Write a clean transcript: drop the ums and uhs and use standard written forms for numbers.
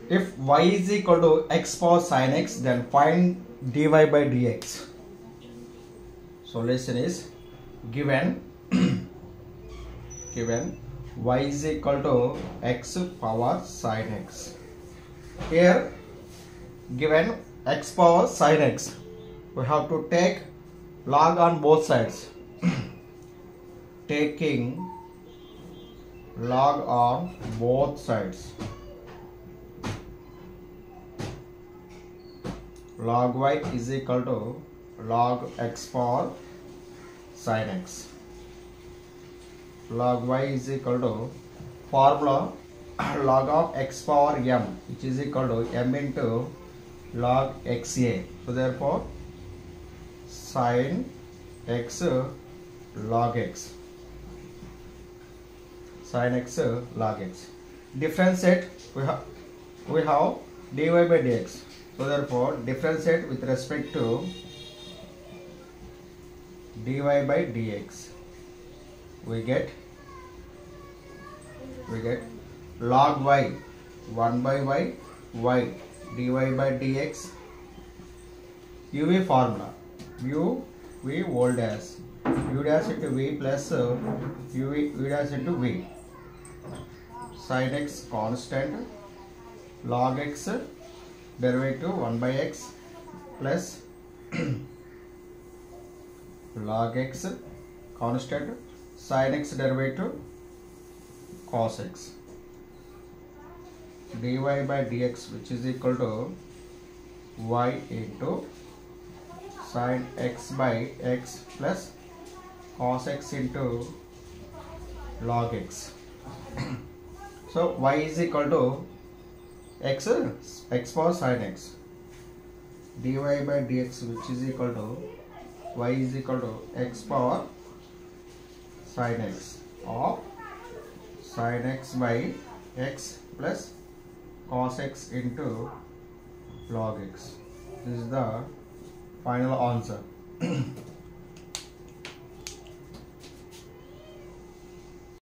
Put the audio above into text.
If y is equal to x power sin x, then find dy by dx. Solution is given given y is equal to x power sin x. Here given x power sin x, we have to take log on both sides. Taking log on both sides. Log y is equal to log x power sin x. Log y is equal to formula log of x power m, which is equal to m into log xa. So therefore sin x log x. Sin x log x. Differentiate, we have dy by dx. So therefore differentiate with respect to dy by dx. We get log y 1 by y dy by dx. UV formula u v old as u dash into v plus u dash into v. Sin x constant, log x derivative 1 by x plus log x constant, sin x derivative cos x, dy by dx, which is equal to y into sin x by x plus cos x into log x. So y is equal to x power sin x, dy by dx, which is equal to y is equal to x power sin x or sin x by x plus cos x into log x. This is the final answer.